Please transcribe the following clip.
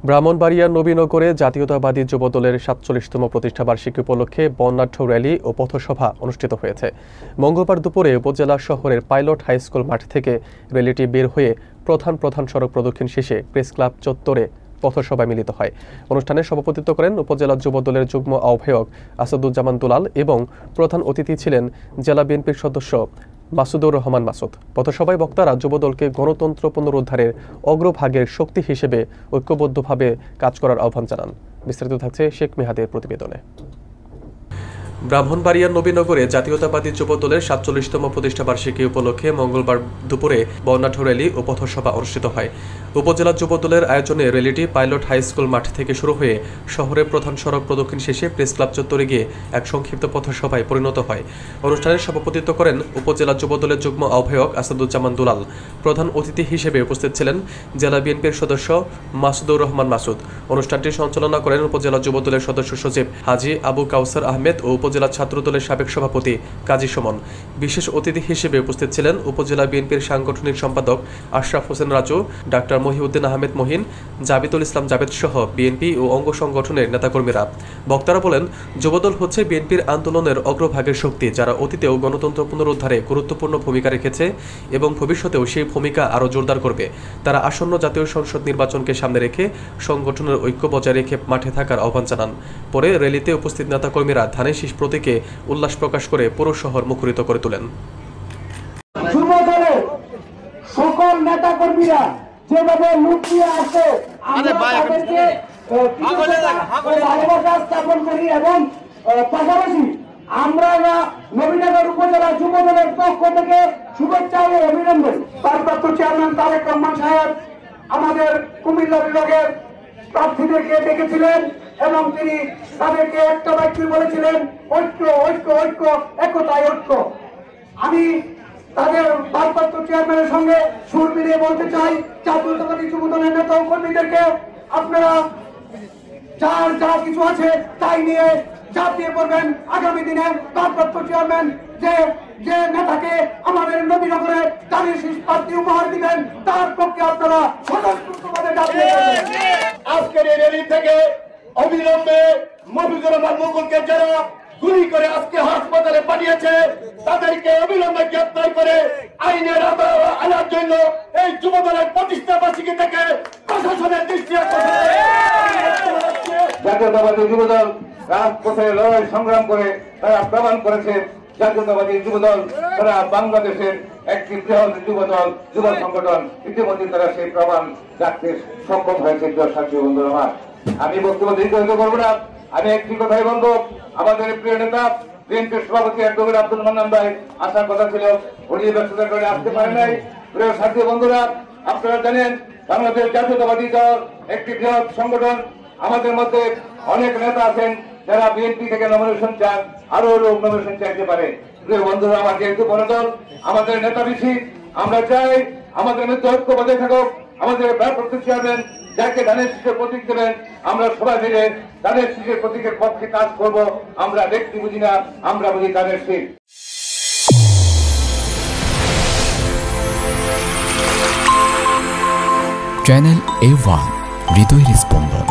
ব্রাহ্মণবাড়িয়ার নবীনগরে জাতীয়তাবাদী যুবদলের ৪৭তম প্রতিষ্ঠাবার্ষিকী উপলক্ষে বর্ণাঢ্য র্যালি ও পথসভা অনুষ্ঠিত হয়েছে। মঙ্গলবার দুপুরে উপজেলা শহরের পাইলট হাইস্কুল মাঠ থেকে র্যালিটি বের হয়ে প্রধান সড়ক প্রদক্ষিণ শেষে প্রেস ক্লাব চত্বরে পথসভায় মিলিত হয়। অনুষ্ঠানে সভাপতিত্ব করেন উপজেলা যুবদলের যুগ্ম আহ্বায়ক আসাদুজ্জামান দুলাল এবং প্রধান অতিথি ছিলেন জেলা বিএনপির সদস্য মাসুদুর রহমান মাসুদ। পথসভায় বক্তারা যুবদলকে গণতন্ত্র পুনরুদ্ধারের অগ্রভাগের শক্তি হিসেবে ঐক্যবদ্ধভাবে কাজ করার আহ্বান জানান। বিস্তারিত থাকছে শেখ মেহাদের প্রতিবেদনে। ব্রাহ্মণবাড়িয়ার নবীনগরে জাতীয়তাবাদী যুবদলের ৪৭তম প্রতিষ্ঠাবার্ষিকী উপলক্ষে মঙ্গলবার দুপুরে বর্ণাঢ্য র্যালি ও পথসভা অনুষ্ঠিত হয়। উপজেলা যুবদলের আয়োজনে র্যালিটি পাইলট হাইস্কুল মাঠ থেকে শুরু হয়ে শহরের প্রধান সড়ক প্রদক্ষিণ শেষে প্রেস ক্লাব চত্বরে গিয়ে এক সংক্ষিপ্ত পথসভায় পরিণত হয়। অনুষ্ঠানে সভাপতিত্ব করেন উপজেলা যুবদলের যুগ্ম আহ্বায়ক আসাদুজ্জামান দুলাল। প্রধান অতিথি হিসেবে উপস্থিত ছিলেন জেলা বিএনপির সদস্য মাসুদুর রহমান মাসুদ। অনুষ্ঠানটি সঞ্চালনা করেন উপজেলা যুবদলের সদস্য সচিব হাজী আবু কাউসার আহমেদ ও উপজেলা ছাত্রদলের সাবেক সভাপতি কাজী সুমন। বিশেষ অতিথি হিসেবে উপস্থিত ছিলেন উপজেলা বিএনপির সাংগঠনিক সম্পাদক আশরাফ হোসেন রাজু, ডাক্তার মহিউদ্দিন আহমেদ মহিন, জাবিতুল ইসলাম জাবেদ সহ বিএনপি ও অঙ্গ সংগঠনের নেতাকর্মীরা। বক্তারা বলেন, যুবদল হচ্ছে বিএনপির আন্দোলনের অগ্রভাগের শক্তি, যারা অতীতেও গণতন্ত্র পুনরুদ্ধারে গুরুত্বপূর্ণ ভূমিকা রেখেছে এবং ভবিষ্যতেও সেই ভূমিকা আরও জোরদার করবে। তারা আসন্ন জাতীয় সংসদ নির্বাচনকে সামনে রেখে সংগঠনের ঐক্য বজায় রেখে মাঠে থাকার আহ্বান জানান। পরে র্যালিতে উপস্থিত নেতাকর্মীরা ধানের শীষ প্রতীকে উল্লাস প্রকাশ করে পুরো শহর মুখরিত করে তোলেন। যুবদলের সকল নেতাকর্মীরা যেভাবে লুটিয়ে আসে ভালোবাসা স্থাপন করি এবং পাশাপাশি আমরা নবীনগর উপজেলা যুবদলের পক্ষ থেকে শুভেচ্ছা ও অভিনন্দন। ভারপ্রাপ্ত চেয়ারম্যান তারেক রহমান সাহেব আমাদের কুমিল্লা বিভাগের প্রার্থীদেরকে ডেকেছিলেন এবং তিনি তাদেরকে একটা বাক্য বলেছিলেন, ঐক্য ঐক্য ঐক্য, একতায় ঐক্য। আমি তাদের ভারপ্রাপ্ত চেয়ারম্যানের সঙ্গে সুর মিলিয়ে বলতে চাই, জাতীয়তাবাদী যুবদলের নেতা ও কর্মীদেরকে আপনারা যা কিছু আছে তাই নিয়ে ঝাঁপিয়ে পড়বেন। আগামী দিনে ভারপ্রাপ্ত চেয়ারম্যান যে নেতাকে আমাদের নবীনগরে ধানের শীষ প্রার্থী উপহার দিবেন, তার পক্ষে আপনারা স্বতঃস্ফূর্তভাবে ঝাঁপিয়ে পড়বেন। আজকের এই র্যালি থেকে অবিলম্বে মফিজুর রহমান মুকুলকে যারা গুলি করে আজকে হাসপাতালে পাঠিয়েছে, তাদেরকে অবিলম্বে গ্রেপ্তার করে আইনের আওতায় আনার জন্য এই যুবদলের প্রতিষ্ঠা বার্ষিকী থেকে প্রশাসনের দৃষ্টি আকর্ষণ। জাতীয়তাবাদী যুবদল রাজপথে লড়াই সংগ্রাম করে তারা প্রমাণ করেছে জাতীয়তাবাদী যুবদল তারা বাংলাদেশের একটি বৃহৎ যুবদল, যুব সংগঠন। ইতিমধ্যে তারা সেই প্রমাণ রাখতে সক্ষম হয়েছে। সাথী বন্ধুরা আমার, আমি বক্তব্য দীর্ঘায়িত করবো না, আমি একটি কথাই বলবো। আমাদের প্রিয় নেতা বিএনপির সভাপতি অ্যাডভোকেট আব্দুল মান্নান ভাই আসার কথা ছিল, উনি ব্যস্ততার কারণে আসতে পারে নাই। প্রিয় সাথী বন্ধুরা, আপনারা জানেন বাংলাদেশ জাতীয়তাবাদী দল একটি বৃহৎ সংগঠন। আমাদের মধ্যে অনেক নেতা আছেন যারা বিএনপি থেকে নমিনেশন চান, আরো লোক নমিনেশন চাইতে পারে। প্রিয় বন্ধুরা আমার, যেহেতু বড় দল, আমাদের নেতা বেশি, আমরা চাই আমাদের মধ্যে ঐক্য বজায় থাকুক। আমাদের ভারপ্রাপ্ত চেয়ারম্যান যাকে ধানের শীষের প্রতীক দেবেন, আমরা সবাই মিলে ধানের শীষের প্রতীকের পক্ষে কাজ করব। আমরা ব্যক্তি বুঝি না, আমরা বুঝি ধানের শীষ। চ্যানেল A1 হৃদয়ের স্পন্দন।